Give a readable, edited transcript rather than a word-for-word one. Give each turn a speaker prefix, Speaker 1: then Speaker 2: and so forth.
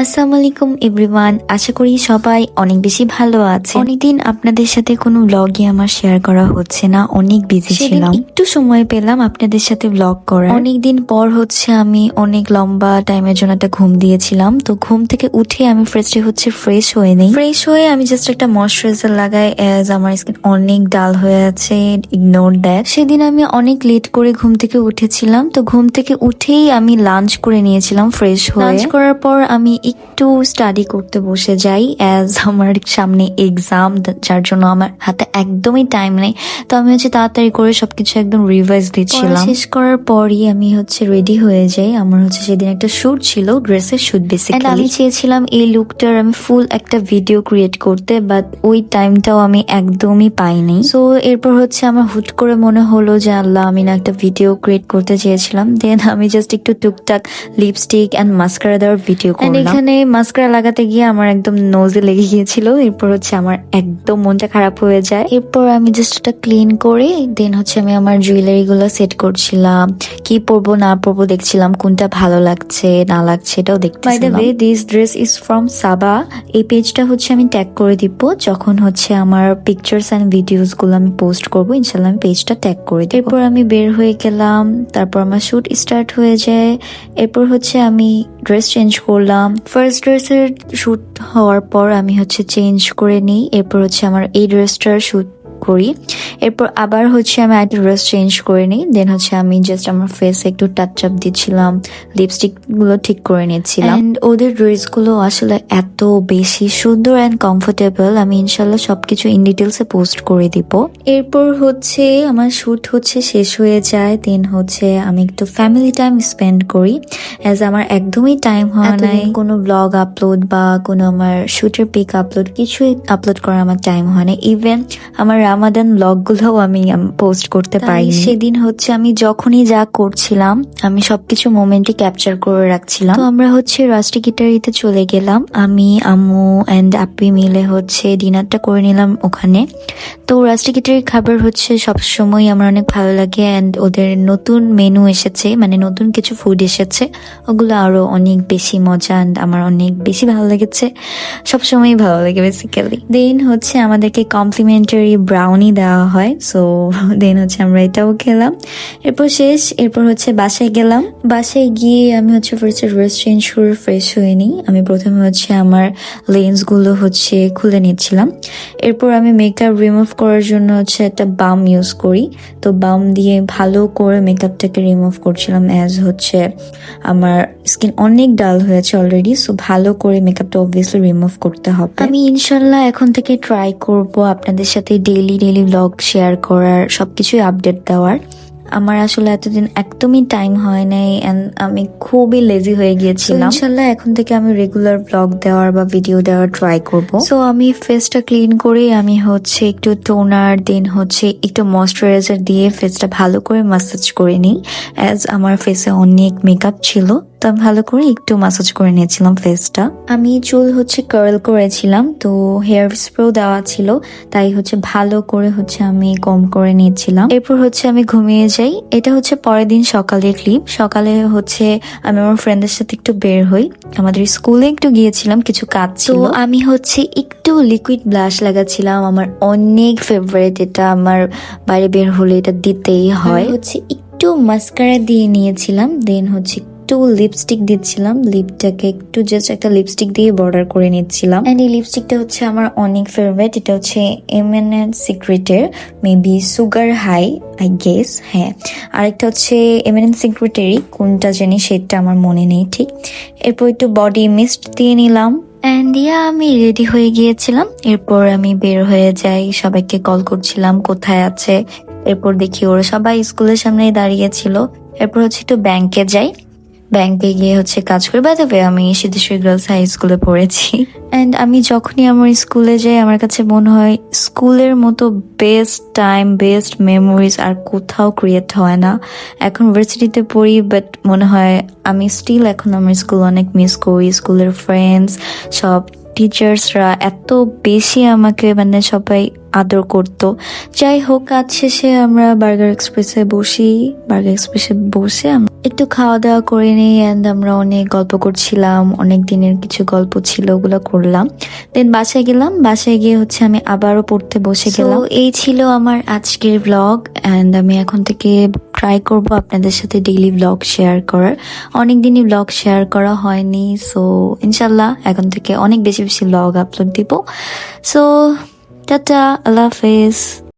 Speaker 1: আসসালামু আলাইকুম এভরিওয়ান, আশা করি সবাই অনেক বেশি ভালো আছে। অনেকদিন আপনাদের সাথে কোনো ব্লগই আমার শেয়ার করা হচ্ছে না, অনেক বিজি ছিলাম। একটু সময় পেলাম আপনাদের সাথে ব্লগ করার। অনেকদিন পর আমি অনেক লম্বা টাইমের জন্য একটা ঘুম দিয়েছিলাম। তো ঘুম থেকে উঠে আমি ফ্রেশ হয়ে নেই। ফ্রেশ হয়ে আমি জাস্ট একটা ময়শ্চারাইজার লাগাই, অ্যাজ আমার স্কিন অনেক ডাল হয়ে আছে। Ignore that. সেদিন আমি অনেক লেট করে ঘুম থেকে উঠেছিলাম। তো ঘুম থেকে উঠেই আমি লাঞ্চ করে নিয়েছিলাম ফ্রেশ হয়ে। লাঞ্চ করার পর আমি একটু স্টাডি করতে বসে যাই, অ্যাজ আমার সামনে এক্সাম, যার জন্য আমার হাতে একদমই টাইম নেই। তো আমি তাড়াতাড়ি করে সবকিছু একদম রিভাইজ দিচ্ছিলাম। শেষ করার পরই আমি রেডি হয়ে যাই। আমার সেদিন একটা শুট ছিল, ড্রেসের শুট বেসিক্যালি। আমি চেয়েছিলাম এই লুকটার আমি ফুল একটা ভিডিও ক্রিয়েট করতে, বাট ওই টাইমটাও আমি একদমই পাইনি। সো এরপর আমার হুট করে মনে হলো যে আল্লাহ, আমি না একটা ভিডিও ক্রিয়েট করতে চেয়েছিলাম। দেন আমি জাস্ট একটু টুকটাক লিপস্টিক এন্ড মাস্কারা দেওয়ার ভিডিও করলাম। এখানে মাস্কারা লাগাতে গিয়ে আমার একদম নোজে লেগে গিয়েছিল। এরপর আমার একদম মনটা খারাপ হয়ে যায়। এরপর আমি জাস্ট ওটা ক্লিন করে দেন আমি আমার জুয়েলারি গুলো সেট করছিলাম, কি পরবো না পরবো দেখছিলাম, কোনটা ভালো লাগছে না লাগছে এটাও দেখতেছিলাম। By the way, this dress is from Saba. এই পেজটা আমি ট্যাগ করে দিব যখন আমার পিকচার্স এন্ড ভিডিওস গুলো আমি পোস্ট করবো। ইনশাল্লাহ আমি পেজটা ট্যাগ করে দিব। এরপর আমি বের হয়ে গেলাম, তারপর আমার শুট স্টার্ট হয়ে যায়। এরপর আমি ড্রেস চেঞ্জ করলাম। ফার্স্ট ড্রেসের শুট হওয়ার পর আমি চেঞ্জ করে নিই। এরপর আমার এই ড্রেসটার শুট করি। এরপর আবার আমি একটা ড্রেস চেঞ্জ করে নিই। দেন আমি জাস্ট আমার ফেসে একটু টাচ আপ দিচ্ছিলাম, লিপস্টিক গুলো ঠিক করে নিচ্ছিলাম। এন্ড ওদের ড্রেস গুলো আসলে এত বেশি সুন্দর এন্ড কমফোর্টেবল। আমি ইনশাল্লাহ সবকিছু ইন ডিটেলস এ পোস্ট করে দিব। এরপর আমার শুট শেষ হয়ে যায়। দেন আমি একটু ফ্যামিলি টাইম স্পেন্ড করি, অ্যাজ আমার একদমই টাইম হয় নাই কোনো ব্লগ আপলোড বা কোনো আমার শুটের পিক আপলোড, কিছুই আপলোড করার আমার টাইম হয় না। ইভেন আমার রামাদান ব্লগ গুলোও আমি পোস্ট করতে পারিনি। সেদিন আমি যখনই যা করছিলাম আমি সবকিছু মোমেন্টে ক্যাপচার করে রাখছিলাম। তো আমরা রাস্টিক ইটারিতে চলে গেলাম। আমি, আম্মু এন্ড আপি মিলে ডিনারটা করে নিলাম ওখানে। তো রাস্টিক ইটারির খাবার সবসময় আমার অনেক ভালো লাগে, এন্ড ওদের নতুন মেনু এসেছে, মানে নতুন কিছু ফুড এসেছে, ওগুলো আরো অনেক বেশি মজা এন্ড আমার অনেক বেশি ভালো লেগেছে। সবসময় ভালো লাগে বেসিক্যালি। দেন আমাদেরকে কমপ্লিমেন্টারি ব্রাউনি দেওয়া হয়। সো দেন আমরা এটাও খেলাম। এরপর বাসায় গেলাম। বাসায় গিয়ে আমি ফার্স্টে ড্রেস চেঞ্জ করে ফ্রেশ হয়ে নিই। আমি প্রথমে আমার লেন্স গুলো খুলে নিচ্ছিলাম। এরপর আমি মেকআপ রিমুভ করার জন্য একটা বাম ইউজ করি। তো বাম দিয়ে ভালো করে মেকআপটাকে রিমুভ করছিলাম, অ্যাজ আমার স্কিন অনেক ডাল হয়েছে অলরেডি। সো ভালো করে মেকআপটা অবভিয়াসলি রিমুভ করতে হবে। আমি ইনশাল্লাহ এখন থেকে ট্রাই করব আপনাদের সাথে ডেইলি ব্লগ শেয়ার করার, সবকিছুই আপডেট দেওয়ার। আমার আসলে এতদিন একদমই টাইম হয় নাই, আমি খুবই লেজি হয়ে গিয়েছিলাম। ইনশাল্লাহ এখন থেকে আমি রেগুলার ব্লগ দেওয়ার বা ভিডিও দেওয়ার ট্রাই করব। সো আমি ফেসটা ক্লিন করে আমি একটু টোনার দেন একটু ময়শ্চারাইজার দিয়ে ফেসটা ভালো করে ম্যাসাজ করে নিই, অ্যাজ আমার ফেসে অনেক মেকআপ ছিল। তো আমি ভালো করে একটু ম্যাসাজ করে নিয়েছিলাম ফেসটা। আমি চুল কার্ল করেছিলাম, তো হেয়ার স্প্রেও দেওয়া ছিল, তাই ভালো করে আমি কম করে নিয়েছিলাম। এরপর আমি ঘুমিয়ে যাই। এটা পরের দিন সকালের ক্লিপ। সকালে আমি আমার ফ্রেন্ডের সাথে একটু বের হই, আমাদের স্কুলে একটু গিয়েছিলাম, কিছু কাজ ছিল। তো আমি একটু লিকুইড ব্লাশ লাগাচ্ছিলাম, আমার অনেক ফেভারিট এটা, আমার বাইরে বের হলে এটা দিতেই হয়। একটু মাস্কারা দিয়ে নিয়েছিলাম। দেন একটু লিপস্টিক দিচ্ছিলাম, লিপটাকে একটু জাস্ট একটা লিপস্টিক দিয়ে বর্ডার করে নিচ্ছিলাম। এন্ড এই লিপস্টিকটা আমার অনেক ফেভারিট। এটা এমএনএন সিক্রেটের maybe sugar high, I guess. হ্যাঁ, আরেকটা এমএনএন সিক্রেটেরই, কোনটা জানি সেটা আমার মনে নেই ঠিক। এরপর একটু বডি মিস্ট দিয়ে নিলাম। এন্ড আমি রেডি হয়ে গিয়েছিলাম। এরপর আমি বের হয়ে যাই, সবাইকে কল করছিলাম কোথায় আছে। এরপর দেখি ওরা সবাই স্কুলের সামনেই দাঁড়িয়েছিল। এরপর একটু ব্যাংকে যাই, ব্যাংকে গিয়ে কাজ করি। বাই দ্য ওয়ে, আমি সিদ্ধেশ্বরী গার্লস হাই স্কুলে পড়েছি। এন্ড আমি যখনই আমার স্কুলে যাই, আমার কাছে মনে হয় স্কুলের মতো বেস্ট টাইম, বেস্ট মেমোরিজ আর কোথাও ক্রিয়েট হয় না। এখন ভার্সিটিতে পড়ি, বাট মনে হয় আমি স্টিল এখন আমার স্কুল অনেক মিস করি। স্কুলের ফ্রেন্ডস, সব টিচার্সরা এত বেশি আমাকে, সবাই আদর করতো। যাই হোক, কাজ শেষে আমরা বার্গার এক্সপ্রেসে বসে আমরা একটু খাওয়া দাওয়া করে নিই অ্যান্ড আমরা অনেক গল্প করছিলাম, অনেক দিনের কিছু গল্প ছিল, ওগুলো করলাম। দেন বাসায় গেলাম, বাসায় গিয়ে হচ্ছে আমি আবারও পড়তে বসে গেলাম। এই ছিল আমার আজকের ব্লগ অ্যান্ড আমি এখন থেকে ট্রাই করব আপনাদের সাথে ডেইলি ব্লগ শেয়ার করার। অনেকদিনই ব্লগ শেয়ার করা হয়নি, সো ইনশাল্লাহ এখন থেকে অনেক বেশি বেশি ব্লগ আপলোড দিব। সো টাটা, আল্লাহ হাফেজ।